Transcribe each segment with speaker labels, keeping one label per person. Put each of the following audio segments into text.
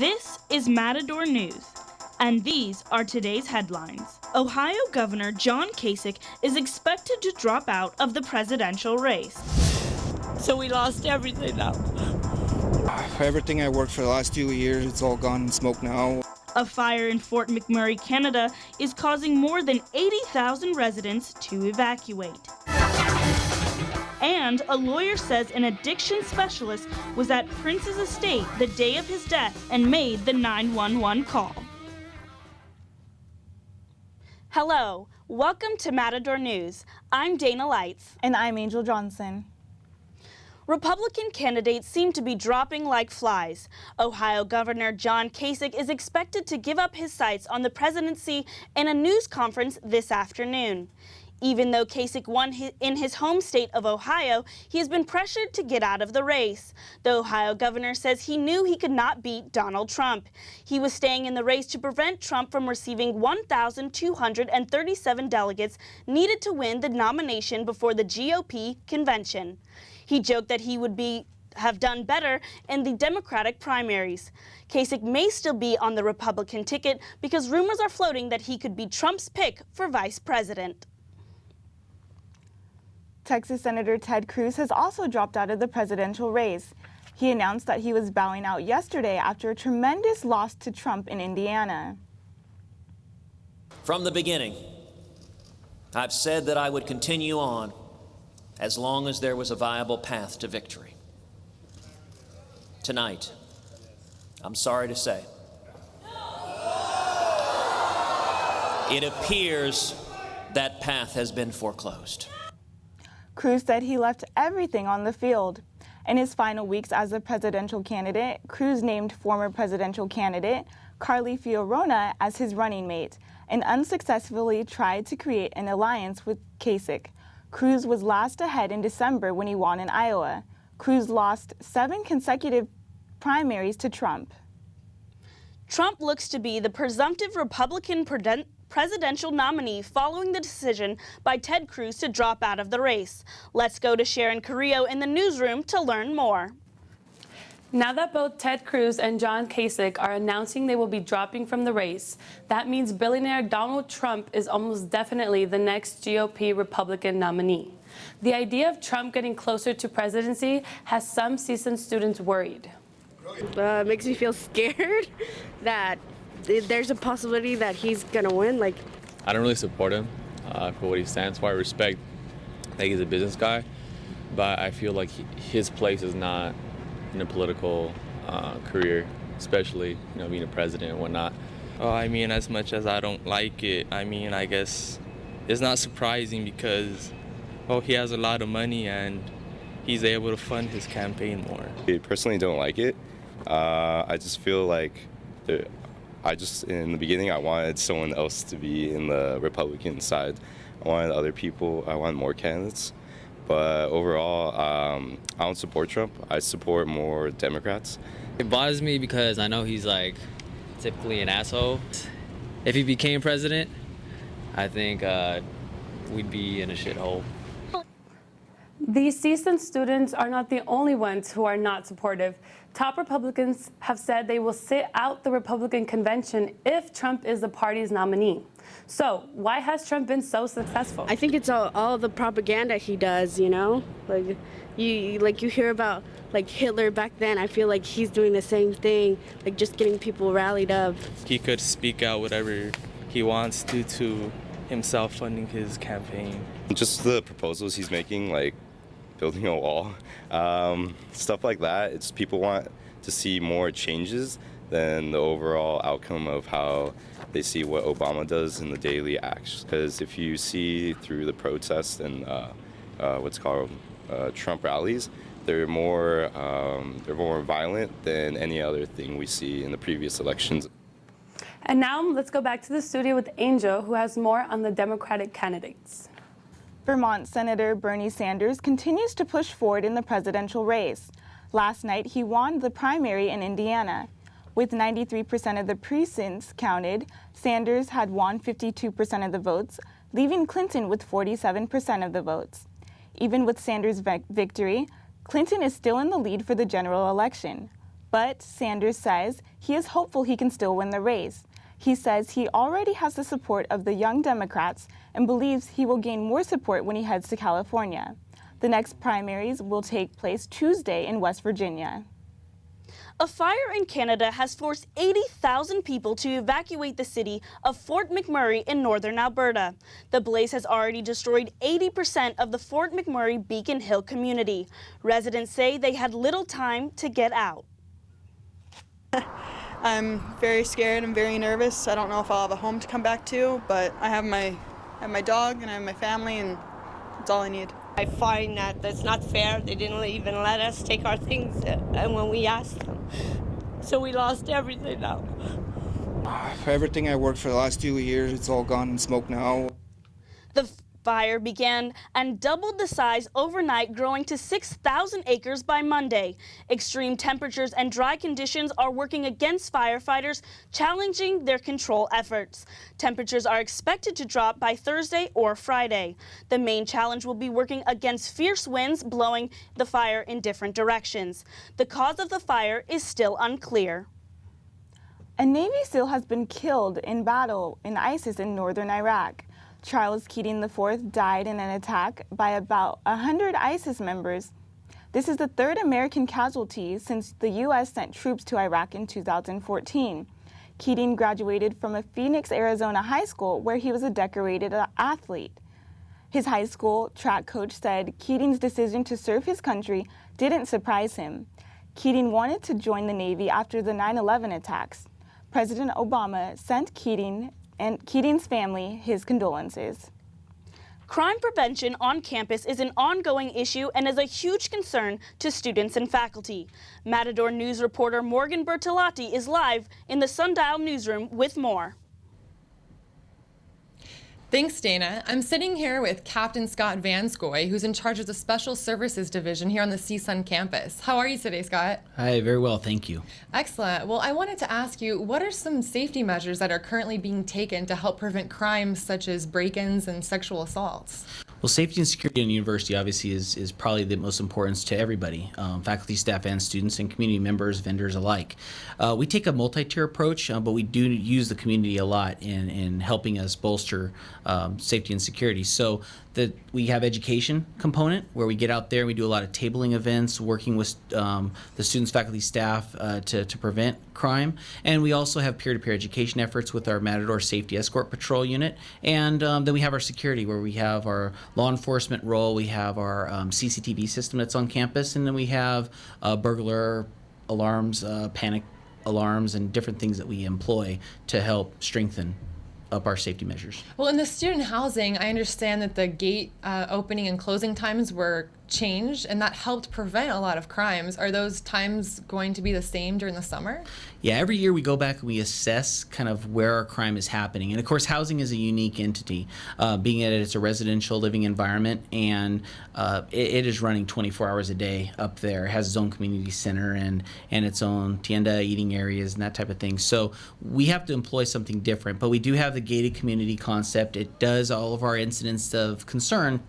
Speaker 1: This is Matador News, and these are today's headlines. Ohio Governor John Kasich is expected to drop out of the presidential race.
Speaker 2: So we lost everything now.
Speaker 3: Everything I worked for the last 2 years, it's all gone in smoke now.
Speaker 1: A fire in Fort McMurray, Canada is causing more than 80,000 residents to evacuate. And a lawyer says an addiction specialist was at Prince's estate the day of his death and made the 911 call. Hello, welcome to Matador News. I'm Dana Lights.
Speaker 4: And I'm Angel Johnson.
Speaker 1: Republican candidates seem to be dropping like flies. Ohio Governor John Kasich is expected to give up his sights on the presidency in a news conference this afternoon. Even though Kasich won in his home state of Ohio, he has been pressured to get out of the race. The Ohio governor says he knew he could not beat Donald Trump. He was staying in the race to prevent Trump from receiving 1,237 delegates needed to win the nomination before the GOP convention. He joked that he would have done better in the Democratic primaries. Kasich may still be on the Republican ticket because rumors are floating that he could be Trump's pick for vice president.
Speaker 4: Texas Senator Ted Cruz has also dropped out of the presidential race. He announced that he was bowing out yesterday after a tremendous loss to Trump in Indiana.
Speaker 5: From the beginning, I've said that I would continue on as long as there was a viable path to victory. Tonight, I'm sorry to say, it appears that path has been foreclosed.
Speaker 4: Cruz said he left everything on the field. In his final weeks as a presidential candidate, Cruz named former presidential candidate Carly Fiorina as his running mate and unsuccessfully tried to create an alliance with Kasich. Cruz was last ahead in December when he won in Iowa. Cruz lost 7 consecutive primaries to Trump.
Speaker 1: Trump looks to be the presumptive Republican presidential nominee following the decision by Ted Cruz to drop out of the race. Let's go to Sharon Carrillo in the newsroom to learn more.
Speaker 6: Now that both Ted Cruz and John Kasich are announcing they will be dropping from the race, that means billionaire Donald Trump is almost definitely the next GOP Republican nominee. The idea of Trump getting closer to presidency has some CSUN students worried.
Speaker 7: Makes me feel scared that there's a possibility that he's gonna win.
Speaker 8: I don't really support him for what he stands for. I respect that he's a business guy, but I feel like his place is not in a political career, especially being a president and whatnot.
Speaker 3: As much as I don't like it, I guess it's not surprising because, he has a lot of money and he's able to fund his campaign more.
Speaker 9: I personally don't like it. I just feel like in the beginning, I wanted someone else to be in the Republican side. I wanted other people, I wanted more candidates. But overall, I don't support Trump. I support more Democrats.
Speaker 10: It bothers me because I know he's typically an asshole. If he became president, I think we'd be in a shithole.
Speaker 6: These CSUN students are not the only ones who are not supportive. Top Republicans have said they will sit out the Republican convention if Trump is the party's nominee. So why has Trump been so successful?
Speaker 7: I think it's all the propaganda he does, you hear about Hitler back then. I feel like he's doing the same thing, just getting people rallied up.
Speaker 3: He could speak out whatever he wants due to himself funding his campaign.
Speaker 9: Just the proposals he's making, building a wall, stuff like that. It's people want to see more changes than the overall outcome of how they see what Obama does in the daily acts. Because if you see through the protests and Trump rallies, they're more violent than any other thing we see in the previous elections.
Speaker 6: And now let's go back to the studio with Angel, who has more on the Democratic candidates.
Speaker 4: Vermont Senator Bernie Sanders continues to push forward in the presidential race. Last night, he won the primary in Indiana. With 93% of the precincts counted, Sanders had won 52% of the votes, leaving Clinton with 47% of the votes. Even with Sanders' victory, Clinton is still in the lead for the general election. But Sanders says he is hopeful he can still win the race. He says he already has the support of the Young Democrats and believes he will gain more support when he heads to California. The next primaries will take place Tuesday in West Virginia.
Speaker 1: A fire in Canada has forced 80,000 people to evacuate the city of Fort McMurray in northern Alberta. The blaze has already destroyed 80% of the Fort McMurray Beacon Hill community. Residents say they had little time to get out.
Speaker 11: I'm very scared and very nervous. I don't know if I'll have a home to come back to, but I have my dog and I have my family, and that's all I need.
Speaker 2: I find that that's not fair. They didn't even let us take our things and when we asked them. So we lost everything now.
Speaker 12: Everything I worked for the last 2 years, it's all gone in smoke now.
Speaker 1: The fire began and doubled the size overnight, growing to 6,000 acres by Monday. Extreme temperatures and dry conditions are working against firefighters, challenging their control efforts. Temperatures are expected to drop by Thursday or Friday. The main challenge will be working against fierce winds blowing the fire in different directions. The cause of the fire is still unclear.
Speaker 4: A Navy SEAL has been killed in battle in ISIS in northern Iraq. Charles Keating IV died in an attack by about 100 ISIS members. This is the third American casualty since the U.S. sent troops to Iraq in 2014. Keating graduated from a Phoenix, Arizona high school where he was a decorated athlete. His high school track coach said Keating's decision to serve his country didn't surprise him. Keating wanted to join the Navy after the 9/11 attacks. President Obama sent Keating and Keating's family his condolences.
Speaker 1: Crime prevention on campus is an ongoing issue and is a huge concern to students and faculty. Matador News reporter Morgan Bertolotti is live in the Sundial newsroom with more.
Speaker 13: Thanks, Dana. I'm sitting here with Captain Scott VanScoy, who's in charge of the Special Services Division here on the CSUN campus. How are you today, Scott?
Speaker 14: Hi, very well, thank you.
Speaker 13: Excellent. Well, I wanted to ask you, what are some safety measures that are currently being taken to help prevent crimes such as break-ins and sexual assaults?
Speaker 14: Well, safety and security in the university obviously is probably the most important to everybody, faculty, staff, and students, and community members, vendors alike. We take a multi-tier approach, but we do use the community a lot in helping us bolster safety and security. So that we have education component where we get out there and we do a lot of tabling events, working with the students, faculty, staff to prevent crime. And we also have peer-to-peer education efforts with our Matador Safety Escort Patrol Unit. And then we have our security where we have our law enforcement role, we have our CCTV system that's on campus, and then we have burglar alarms, panic alarms, and different things that we employ to help strengthen up our safety measures.
Speaker 13: Well, in the student housing, I understand that the gate opening and closing times were changed, and that helped prevent a lot of crimes. Are those times going to be the same during the summer?
Speaker 14: Yeah, every year we go back and we assess kind of where our crime is happening. And of course, housing is a unique entity, being that it's a residential living environment, and it is running 24 hours a day up there. It has its own community center and its own tienda, eating areas, and that type of thing. So we have to employ something different, but we do have the gated community concept. It does all of our incidents of concern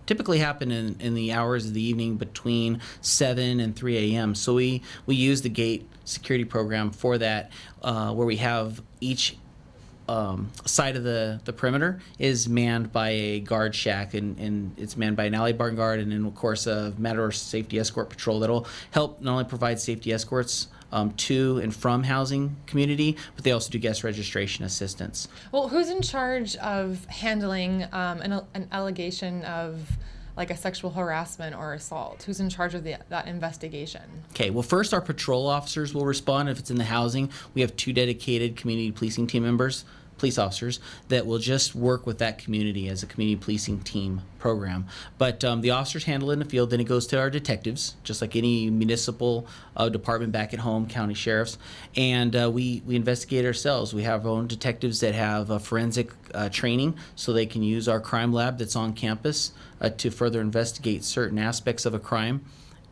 Speaker 14: typically happen in the hours of the evening between 7 and 3 a.m. So we use the gate security program for that, where we have each side of the perimeter is manned by a guard shack, and it's manned by an alley bar guard, and then of course a Matador Safety Escort Patrol that'll help not only provide safety escorts to and from housing community, but they also do guest registration assistance.
Speaker 13: Well, who's in charge of handling an allegation of like a sexual harassment or assault? Who's in charge of that investigation? Okay,
Speaker 14: well, first our patrol officers will respond. If it's in the housing, we have 2 dedicated community policing team members, police officers, that will just work with that community as a community policing team program. But the officers handle it in the field, then it goes to our detectives, just like any municipal department back at home, county sheriffs, and we investigate ourselves. We have our own detectives that have forensic training, so they can use our crime lab that's on campus to further investigate certain aspects of a crime.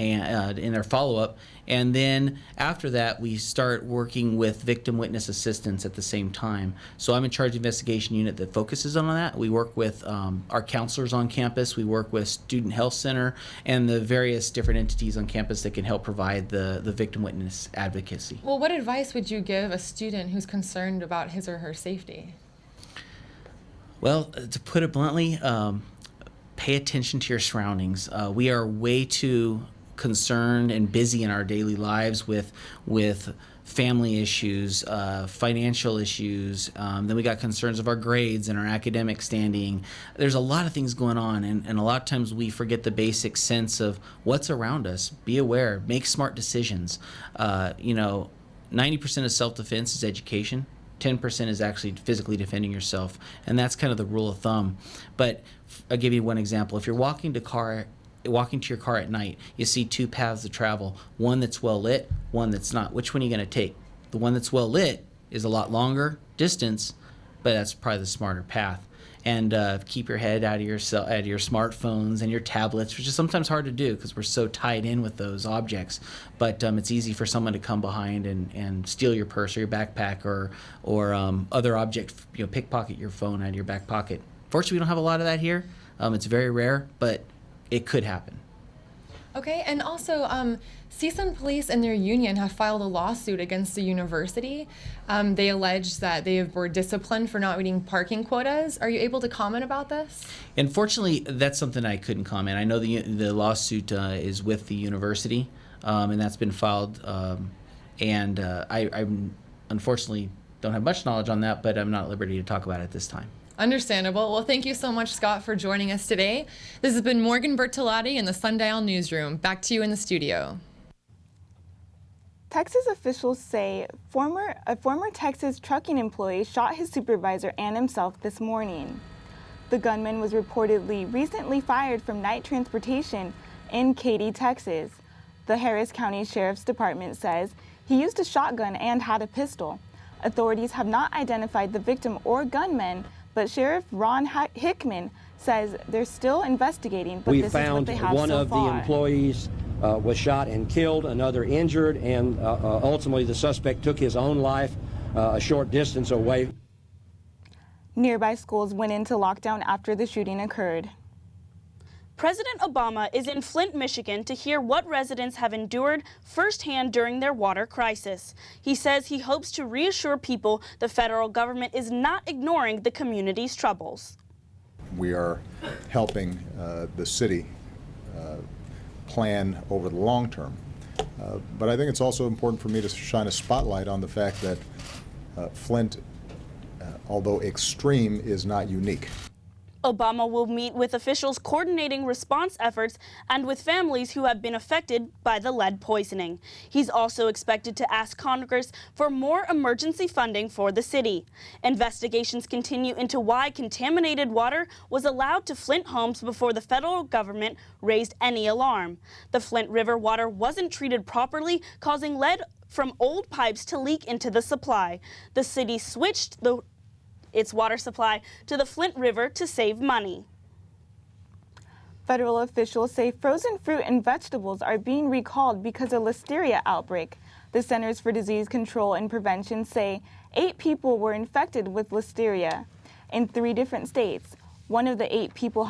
Speaker 14: and in their follow-up. And then after that, we start working with victim witness assistance at the same time. So I'm in charge of the investigation unit that focuses on that. We work with our counselors on campus. We work with Student Health Center and the various different entities on campus that can help provide the victim witness advocacy.
Speaker 13: Well, what advice would you give a student who's concerned about his or her safety?
Speaker 14: Well, to put it bluntly, pay attention to your surroundings. We are way too concerned and busy in our daily lives with family issues, financial issues. Then we got concerns of our grades and our academic standing. There's a lot of things going on, and a lot of times we forget the basic sense of what's around us. Be aware, make smart decisions. 90% of self-defense is education. 10% is actually physically defending yourself, and that's kind of the rule of thumb. But I'll give you one example. If you're walking to your car at night, you see two paths to travel, one that's well lit, one that's not. Which one are you going to take? The one that's well lit is a lot longer distance, but that's probably the smarter path. And keep your head out of your smartphones and your tablets, which is sometimes hard to do because we're so tied in with those objects. But it's easy for someone to come behind and steal your purse or your backpack or other object, pickpocket your phone out of your back pocket. Fortunately, we don't have a lot of that here. It's very rare, but it could happen.
Speaker 13: Okay, and also CSUN police and their union have filed a lawsuit against the university. They allege that they were disciplined for not meeting parking quotas. Are you able to comment about this?
Speaker 14: Unfortunately, that's something I couldn't comment. I know the lawsuit is with the university, and that's been filed. I unfortunately don't have much knowledge on that, but I'm not at liberty to talk about it at this time.
Speaker 13: Understandable. Well, thank you so much, Scott, for joining us today. This has been Morgan Bertolotti in the Sundial Newsroom. Back to you in the studio.
Speaker 4: Texas officials say a former Texas trucking employee shot his supervisor and himself this morning. The gunman was reportedly recently fired from night transportation in Katy, Texas. The Harris County Sheriff's Department says he used a shotgun and had a pistol. Authorities have not identified the victim or gunman, but Sheriff Ron Hickman says they're still investigating, but this is what they have so far.
Speaker 15: We found one of the employees was shot and killed, another injured, and ultimately the suspect took his own life a short distance away.
Speaker 4: Nearby schools went into lockdown after the shooting occurred.
Speaker 1: President Obama is in Flint, Michigan to hear what residents have endured firsthand during their water crisis. He says he hopes to reassure people the federal government is not ignoring the community's troubles.
Speaker 16: We are helping the city plan over the long term. But I think it's also important for me to shine a spotlight on the fact that Flint, although extreme, is not unique.
Speaker 1: Obama will meet with officials coordinating response efforts and with families who have been affected by the lead poisoning. He's also expected to ask Congress for more emergency funding for the city. Investigations continue into why contaminated water was allowed to Flint homes before the federal government raised any alarm. The Flint River water wasn't treated properly, causing lead from old pipes to leak into the supply. The city switched its water supply to the Flint River to save money.
Speaker 4: Federal officials say frozen fruit and vegetables are being recalled because of listeria outbreak. The Centers for Disease Control and Prevention say 8 people were infected with listeria in 3 different states. Out of 8 people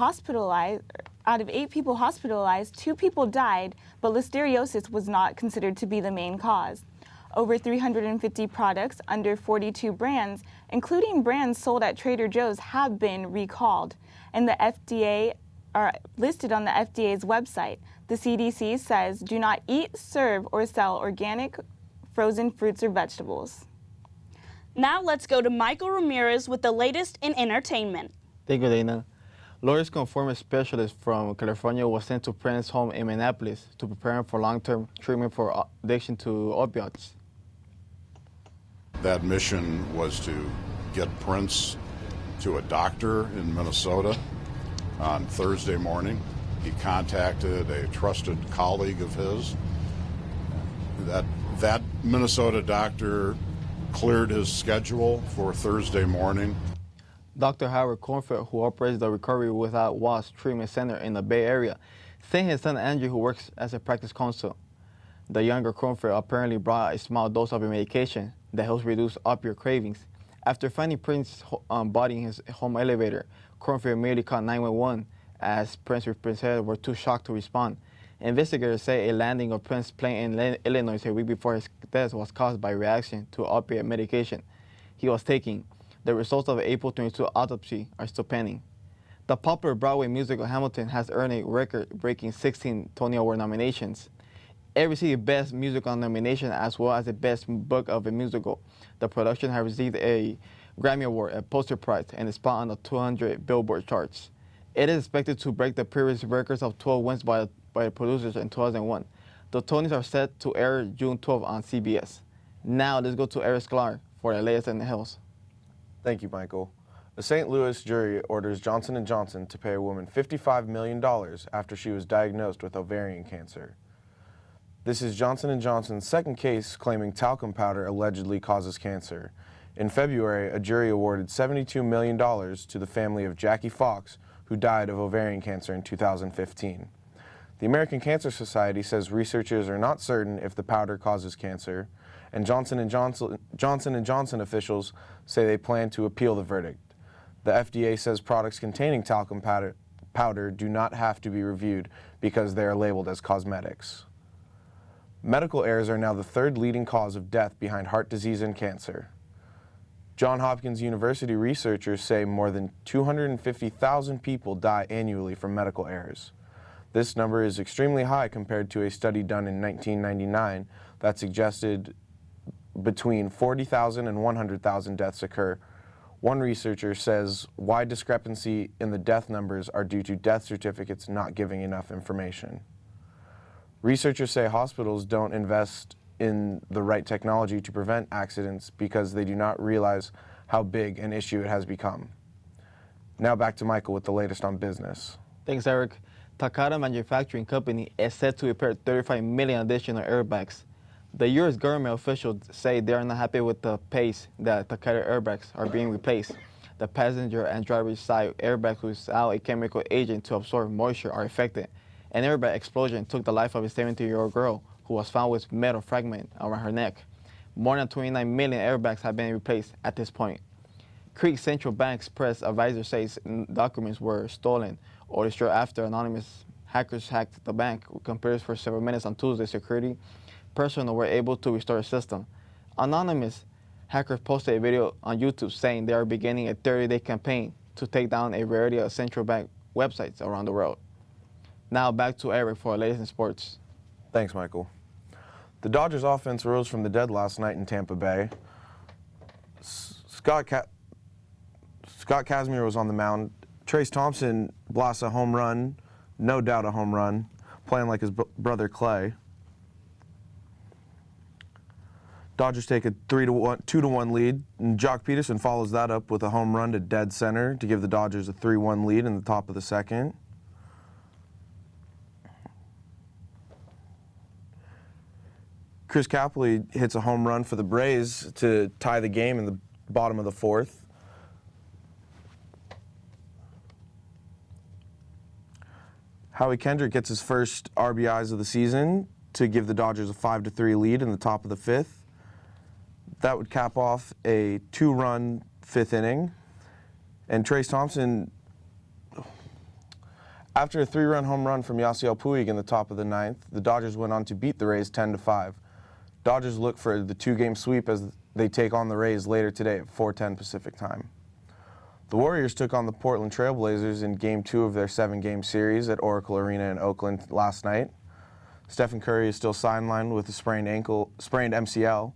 Speaker 4: hospitalized, 2 people died, but listeriosis was not considered to be the main cause. Over 350 products under 42 brands, including brands sold at Trader Joe's, have been recalled, and the FDA are listed on the FDA's website. The CDC says do not eat, serve, or sell organic frozen fruits or vegetables.
Speaker 1: Now let's go to Michael Ramirez with the latest in entertainment.
Speaker 17: Thank you, Dana. Lawyers confirm a specialist from California was sent to Prince's home in Minneapolis to prepare him for long-term treatment for addiction to opioids.
Speaker 18: That mission was to get Prince to a doctor in Minnesota on Thursday morning. He contacted a trusted colleague of his. That Minnesota doctor cleared his schedule for Thursday morning.
Speaker 17: Dr. Howard Cornfield, who operates the Recovery Without Walls Treatment Center in the Bay Area, saying his son Andrew, who works as a practice counsel. The younger Cronfield apparently brought a small dose of a medication that helps reduce opioid cravings. After finding Prince's body in his home elevator, Cronfield immediately called 911 as Prince and Prince Head were too shocked to respond. Investigators say a landing of Prince's plane in Illinois a week before his death was caused by reaction to opiate medication he was taking. The results of the April 22 autopsy are still pending. The popular Broadway musical Hamilton has earned a record-breaking 16 Tony Award nominations. It received Best Musical nomination as well as the Best Book of a Musical. The production has received a Grammy Award, a Poster Prize, and a spot on the 200 Billboard charts. It is expected to break the previous records of 12 wins by the producers in 2001. The Tonys are set to air June 12 on CBS. Now let's go to Eric Sklar for the latest in the hills.
Speaker 19: Thank you, Michael. A St. Louis jury orders Johnson & Johnson to pay a woman $55 million after she was diagnosed with ovarian cancer. This is Johnson & Johnson's second case claiming talcum powder allegedly causes cancer. In February, a jury awarded $72 million to the family of Jackie Fox, who died of ovarian cancer in 2015. The American Cancer Society says researchers are not certain if the powder causes cancer, and Johnson & Johnson officials say they plan to appeal the verdict. The FDA says products containing talcum powder do not have to be reviewed because they are labeled as cosmetics. Medical errors are now the third leading cause of death behind heart disease and cancer. Johns Hopkins University researchers say more than 250,000 people die annually from medical errors. This number is extremely high compared to a study done in 1999 that suggested between 40,000 and 100,000 deaths occur. One researcher says wide discrepancy in the death numbers are due to death certificates not giving enough information. Researchers say hospitals don't invest in the right technology to prevent accidents because they do not realize how big an issue it has become. Now back to Michael with the latest on business.
Speaker 17: Thanks, Eric. Takata Manufacturing Company is set to repair 35 million additional airbags. The U.S. government officials say they are not happy with the pace that Takata airbags are being replaced. The passenger and driver's side airbags without a chemical agent to absorb moisture are affected. An airbag explosion took the life of a 17-year-old girl who was found with metal fragment around her neck. More than 29 million airbags have been replaced at this point. Creek Central Bank's press advisor says documents were stolen or destroyed after anonymous hackers hacked the bank. Computers for several minutes on Tuesday. Security personnel were able to restore the system. Anonymous hackers posted a video on YouTube saying they are beginning a 30-day campaign to take down a variety of central bank websites around the world. Now back to Eric for our latest in sports.
Speaker 19: Thanks, Michael. The Dodgers offense rose from the dead last night in Tampa Bay. Scott Kazmir was on the mound. Trace Thompson blasts a home run, no doubt a home run, playing like his brother Clay. Dodgers take a 2-1 lead, and Jock Peterson follows that up with a home run to dead center to give the Dodgers a 3-1 lead in the top of the second. Chris Capley hits a home run for the Braves to tie the game in the bottom of the fourth. Howie Kendrick gets his first RBIs of the season to give the Dodgers a 5-3 lead in the top of the fifth. That would cap off a 2-run fifth inning. And Trace Thompson, after a 3-run home run from Yasiel Puig in the top of the ninth, the Dodgers went on to beat the Rays 10-5. Dodgers look for the 2-game sweep as they take on the Rays later today at 4:10 Pacific time. The Warriors took on the Portland Trail Blazers in Game 2 of their 7-game series at Oracle Arena in Oakland last night. Stephen Curry is still sidelined with a sprained MCL.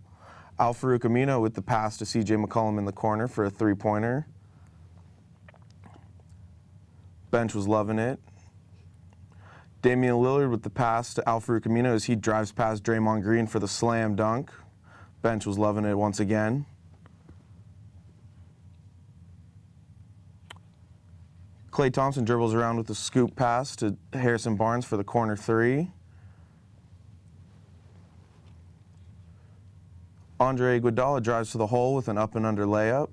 Speaker 19: Al-Farouq Amino with the pass to C.J. McCollum in the corner for a 3-pointer. Bench was loving it. Damian Lillard with the pass to Al-Farouq Amino as he drives past Draymond Green for the slam dunk. Bench was loving it once again. Klay Thompson dribbles around with a scoop pass to Harrison Barnes for the corner 3. Andre Iguodala drives to the hole with an up and under layup.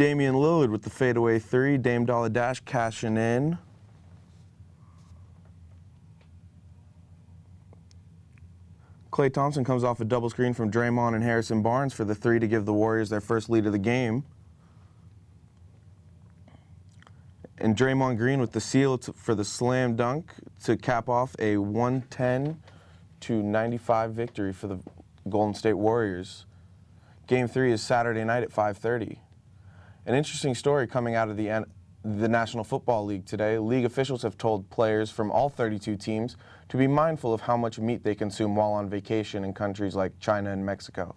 Speaker 19: Damian Lillard with the fadeaway three. Dame Dollar Dash cashing in. Klay Thompson comes off a double screen from Draymond and Harrison Barnes for the three to give the Warriors their first lead of the game. And Draymond Green with the seal for the slam dunk to cap off a 110-95 victory for the Golden State Warriors. Game 3 is Saturday night at 5:30. An interesting story coming out of the National Football League today. League officials have told players from all 32 teams to be mindful of how much meat they consume while on vacation in countries like China and Mexico.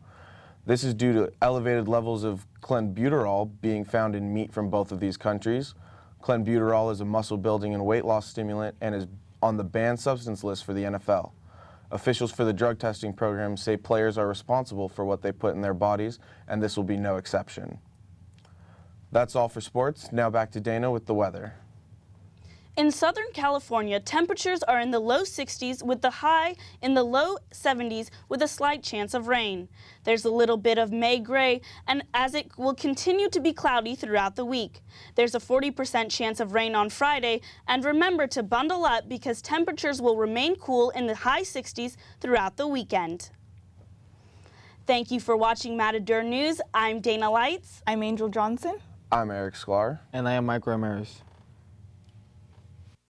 Speaker 19: This is due to elevated levels of clenbuterol being found in meat from both of these countries. Clenbuterol is a muscle-building and weight loss stimulant and is on the banned substance list for the NFL. Officials for the drug testing program say players are responsible for what they put in their bodies, and this will be no exception. That's all for sports. Now back to Dana with the weather.
Speaker 1: In Southern California, temperatures are in the low 60s with the high in the low 70s with a slight chance of rain. There's a little bit of May gray, and as it will continue to be cloudy throughout the week. There's a 40% chance of rain on Friday, and remember to bundle up because temperatures will remain cool in the high 60s throughout the weekend. Thank you for watching Matador News. I'm Dana Lights.
Speaker 4: I'm Angel Johnson.
Speaker 19: I'm Eric Sklar.
Speaker 17: And I am Mike Ramirez.